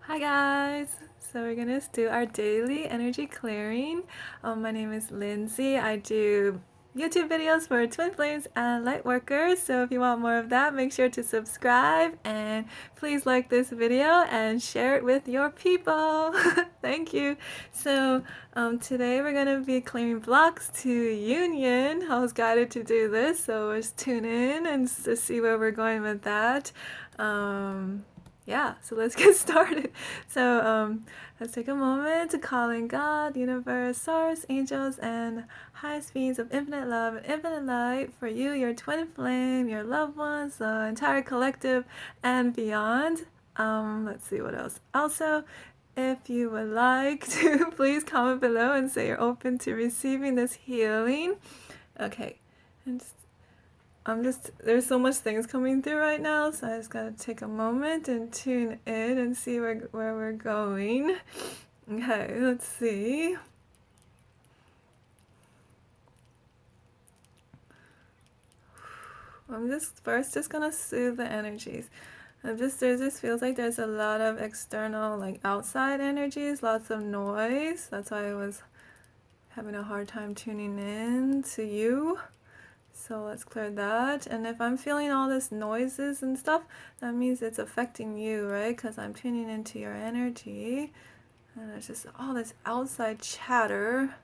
Hi guys! So we're gonna do our daily energy clearing. My name is Lindsay. I do YouTube videos for twin flames and lightworkers. So if you want more of that, make sure to subscribe and please like this video and share it with your people. Thank you. So today we're gonna be clearing blocks to union. I was guided to do this, so just tune in and to see where we're going with that. Yeah, so let's get started. So let's take a moment to call in God, universe, source, angels, and highest beings of infinite love and infinite light for you, your twin flame, your loved ones, the entire collective, and beyond. Let's see what else. Also, if you would like to, please comment below and say you're open to receiving this healing. Okay, and there's so much things coming through right now, so I just gotta take a moment and tune in and see where we're going. Okay, let's see. I'm just gonna soothe the energies. There just feels like there's a lot of external, like outside energies, lots of noise. That's why I was having a hard time tuning in to you. So let's clear that. And if I'm feeling all this noises and stuff, that means it's affecting you, right? Because I'm tuning into your energy. And there's just all this outside chatter.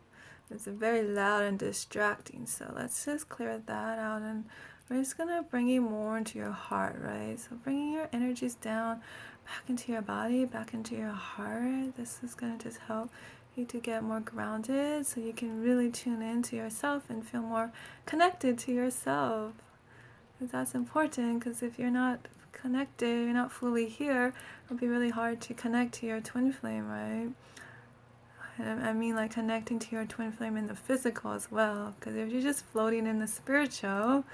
It's very loud and distracting. So let's just clear that out. And we're just going to bring you more into your heart, right? So bringing your energies down, back into your body, back into your heart. This is going to just help you to get more grounded so you can really tune into yourself and feel more connected to yourself. Because that's important, because if you're not connected, you're not fully here, it'll be really hard to connect to your twin flame, right? I mean like connecting to your twin flame in the physical as well, because if you're just floating in the spiritual,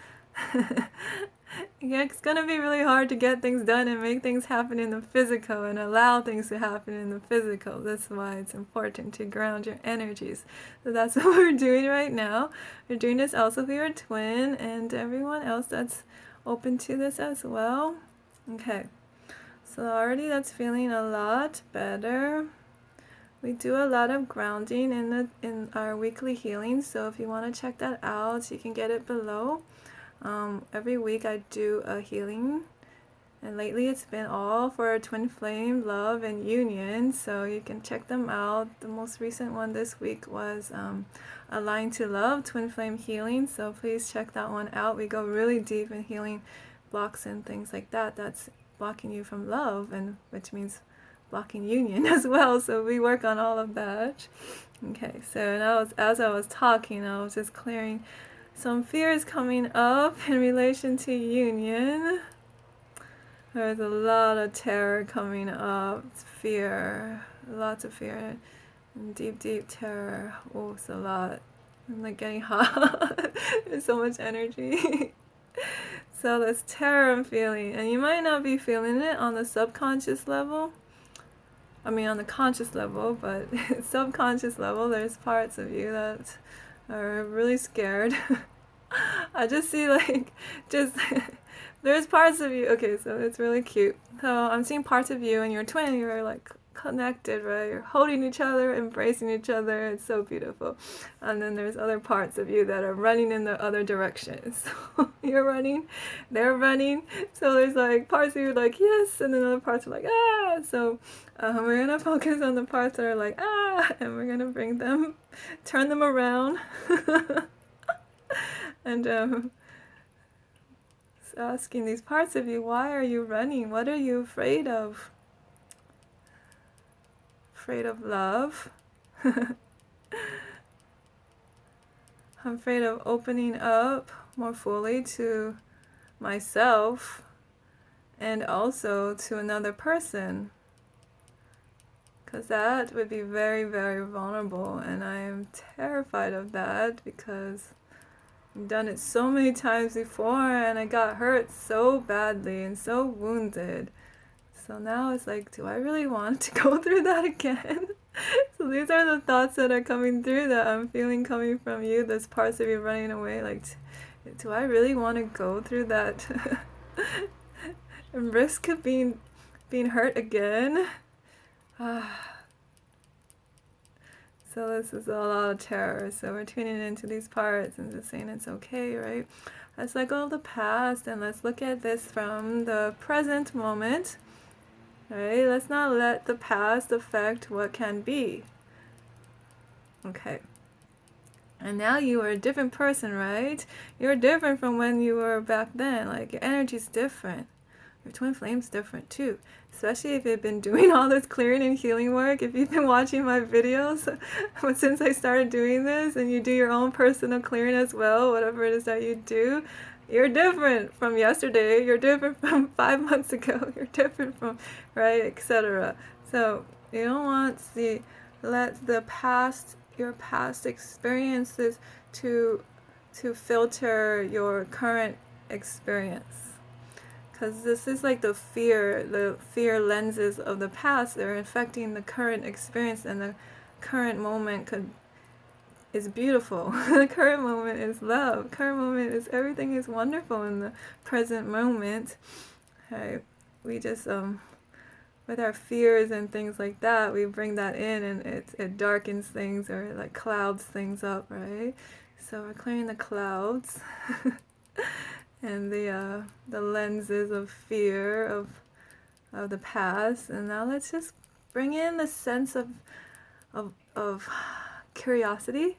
it's going to be really hard to get things done and make things happen in the physical and allow things to happen in the physical. That's why it's important to ground your energies. So that's what we're doing right now. We're doing this also for your twin and everyone else that's open to this as well. Okay, so already that's feeling a lot better. We do a lot of grounding in our weekly healing, so if you want to check that out, you can get it below. Every week I do a healing, and lately it's been all for twin flame, love, and union, so you can check them out. The most recent one this week was Align to Love, twin flame healing, so please check that one out. We go really deep in healing blocks and things like that. That's blocking you from love, and which means blocking union as well, so we work on all of that. Okay, so now as I was talking, I was just clearing some fears coming up in relation to union. There's a lot of terror coming up. It's fear, lots of fear, and deep terror. Oh, it's a lot. I'm like getting hot. There's so much energy. So there's terror I'm feeling, and you might not be feeling it on the subconscious level. I mean on the conscious level, but subconscious level, there's parts of you that are really scared. I just see there's parts of you. Okay, so it's really cute. So I'm seeing parts of you and your twin. You're like connected, right? You're holding each other, embracing each other. It's so beautiful. And then there's other parts of you that are running in the other direction. So you're running, they're running. So there's like parts of you like yes, and then other parts are like ah. So we're gonna focus on the parts that are like ah, and we're gonna bring them, turn them around. And asking these parts of you, why are you running? What are you afraid of? Afraid of love? I'm afraid of opening up more fully to myself and also to another person. Because that would be very, very vulnerable, and I am terrified of that because I've done it so many times before and I got hurt so badly and so wounded. So now it's like, do I really want to go through that again? So these are the thoughts that are coming through that I'm feeling coming from you. There's parts of you running away. Like, do I really want to go through that and risk of being hurt again? So this is a lot of terror. So we're tuning into these parts and just saying it's okay, right? Let's let go of the past and let's look at this from the present moment, right? Let's not let the past affect what can be. Okay. And now you are a different person, right? You're different from when you were back then. Like, your energy's different. Your twin flame's different too. Especially if you've been doing all this clearing and healing work. If you've been watching my videos since I started doing this, and you do your own personal clearing as well, whatever it is that you do, you're different from yesterday. You're different from 5 months ago. You're different from, right, etc. So you don't want to let the past, your past experiences to filter your current experience, because this is like the fear lenses of the past. They're affecting the current experience, and the current moment is beautiful. The current moment is love. Current moment is everything is wonderful in the present moment. Okay, we just with our fears and things like that, we bring that in, and it darkens things, or it like clouds things up, right? So we're clearing the clouds and the lenses of fear of the past, and now let's just bring in the sense of curiosity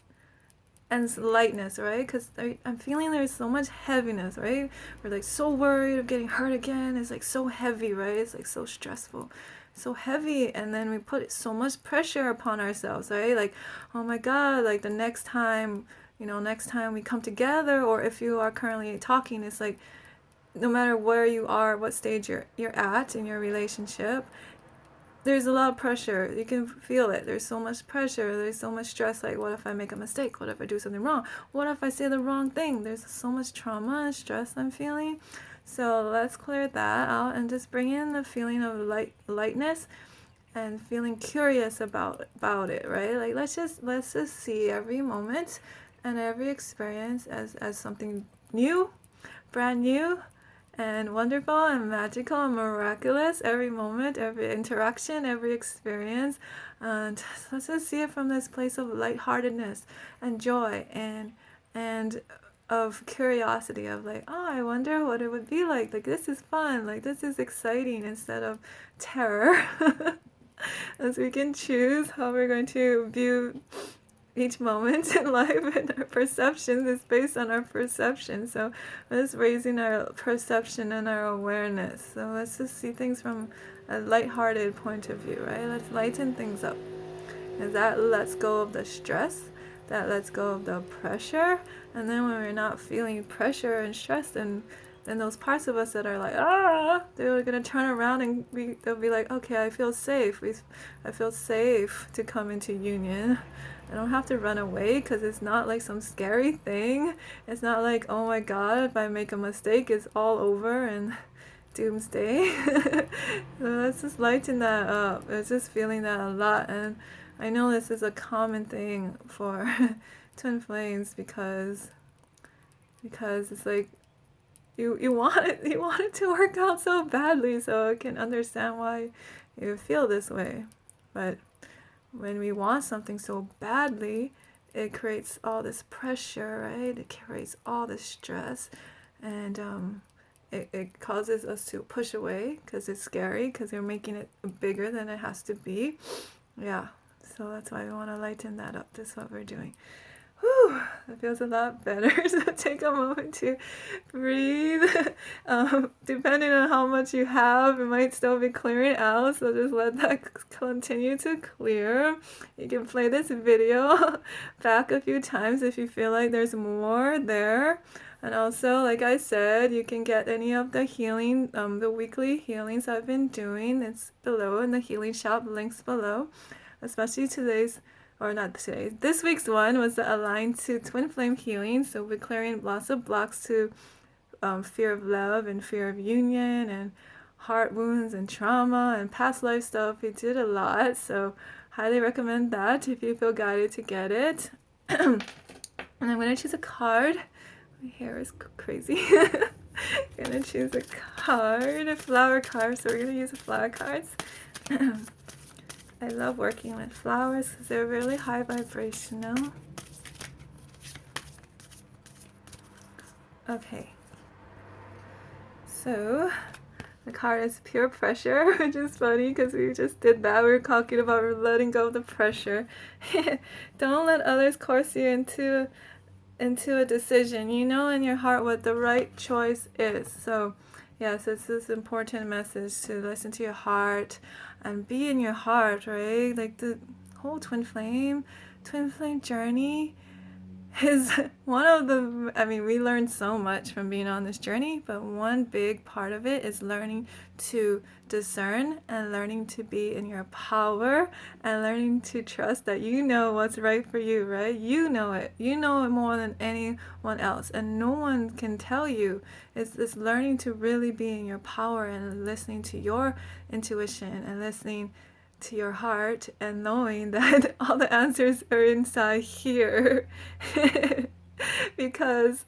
and lightness, right? Because I'm feeling there's so much heaviness, right? We're like so worried of getting hurt again. It's like so heavy, right? It's like so stressful, so heavy. And then we put so much pressure upon ourselves, right? Like, oh my God, like the next time, next time we come together, or if you are currently talking, it's like, no matter where you are, what stage you're at in your relationship, there's a lot of pressure. You can feel it. There's so much pressure. There's so much stress. Like, what if I make a mistake? What if I do something wrong? What if I say the wrong thing? There's so much trauma and stress I'm feeling. So let's clear that out and just bring in the feeling of lightness and feeling curious about it, right? Like, let's just see every moment and every experience as something new, brand new, and wonderful and magical and miraculous. Every moment, every interaction, every experience. And let's just see it from this place of lightheartedness and joy and of curiosity, of like, oh, I wonder what it would be like. Like, this is fun. Like, this is exciting, instead of terror. As we can choose how we're going to view each moment in life, and our perceptions is based on our perception. So let's raising our perception and our awareness. So let's just see things from a lighthearted point of view, right? Let's lighten things up. And that lets go of the stress, that lets go of the pressure. And then when we're not feeling pressure and stress, then those parts of us that are like, they're going to turn around and they'll be like, okay, I feel safe. I feel safe to come into union. I don't have to run away, because it's not like some scary thing. It's not like, oh my God, if I make a mistake, it's all over and doomsday. So let's just lighten that up. It's just feeling that a lot. And I know this is a common thing for twin flames, because it's like, you want it to work out so badly, so I can understand why you feel this way. But when we want something so badly, it creates all this pressure, right? It creates all this stress, and it causes us to push away, because it's scary, because you're making it bigger than it has to be. Yeah, so that's why we want to lighten that up. That's what we're doing. Whew, that feels a lot better. So take a moment to breathe. Depending on how much you have, it might still be clearing out, so just let that continue to clear. You can play this video back a few times if you feel like there's more there. And also, like I said, you can get any of the healing, the weekly healings I've been doing. It's below in the healing shop, links below. Especially this week's one was the Aligned to Twin Flame Healing. So we're clearing lots of blocks to fear of love and fear of union and heart wounds and trauma and past life stuff. We did a lot, so highly recommend that if you feel guided to get it. And I'm going to choose a card. My hair is crazy. I'm going to choose a card, a flower card. So we're going to use the flower cards. I love working with flowers because they're really high vibrational. Okay, so the card is pure pressure, which is funny because we just did that. We were talking about letting go of the pressure. Don't let others coerce you into a decision. You know in your heart what the right choice is. So yes, it's this important message to listen to your heart and be in your heart, right? Like the whole twin flame journey is one of the, I mean, we learned so much from being on this journey, but one big part of it is learning to discern and learning to be in your power and learning to trust that you know what's right for you, right? You know it more than anyone else, and no one can tell you. It's this learning to really be in your power and listening to your intuition and listening to your heart and knowing that all the answers are inside here. Because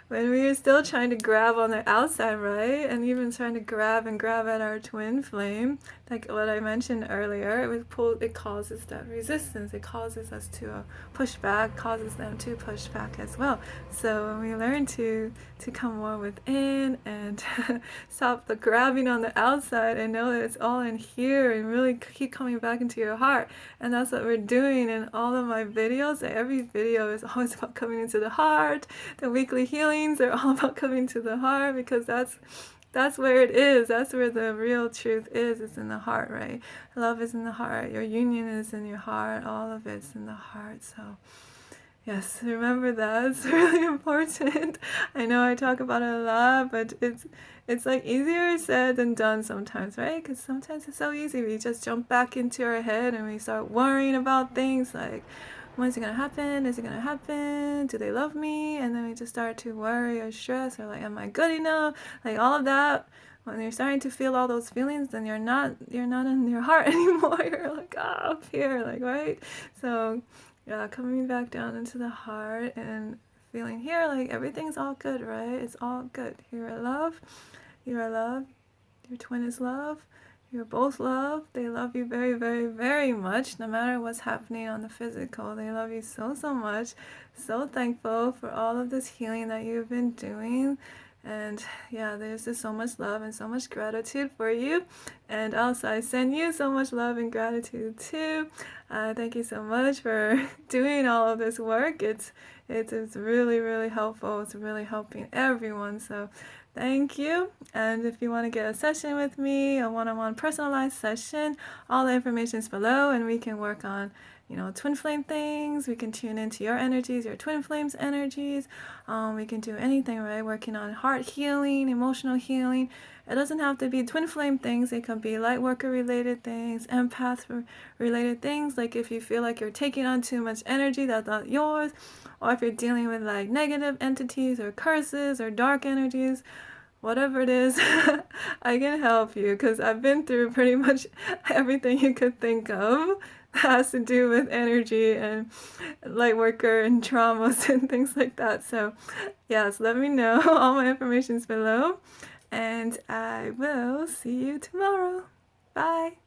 when we are still trying to grab on the outside, right, and even trying to grab at our twin flame, like what I mentioned earlier, it causes that resistance. It causes us to push back, causes them to push back as well. So when we learn to come more within and stop the grabbing on the outside and know that it's all in here and really keep coming back into your heart. And that's what we're doing in all of my videos. Every video is always about coming into the heart. The weekly healings are all about coming to the heart, because that's where it is. That's where the real truth is. It's in the heart, right? Love is in the heart. Your union is in your heart. All of it's in the heart. So yes, remember that. It's really important. I know I talk about it a lot, but it's like easier said than done sometimes, right? Because sometimes it's so easy. We just jump back into our head and we start worrying about things like, when's it going to happen? Is it going to happen? Do they love me? And then we just start to worry or stress or like, am I good enough? Like all of that. When you're starting to feel all those feelings, then you're not in your heart anymore. You're like, up here, like, right? So yeah, coming back down into the heart and feeling here like everything's all good, right? It's all good. You're love. You are love. Your twin is love. You're both love. They love you very, very, very much, no matter what's happening on the physical. They love you so, so much. So thankful for all of this healing that you've been doing. And yeah, there's just so much love and so much gratitude for you. And also, I send you so much love and gratitude too. Thank you so much for doing all of this work. It's really, really helpful. It's really helping everyone. So thank you. And if you want to get a session with me, a one-on-one personalized session, all the information is below, and we can work on, twin flame things. We can tune into your energies, your twin flames energies. We can do anything, right? Working on heart healing, emotional healing. It doesn't have to be twin flame things. It can be lightworker related things, empath related things. Like if you feel like you're taking on too much energy that's not yours, or if you're dealing with like negative entities or curses or dark energies, whatever it is, I can help you, because I've been through pretty much everything you could think of that has to do with energy and light worker and traumas and things like that. So yes, let me know. All my information is below, and I will see you tomorrow. Bye.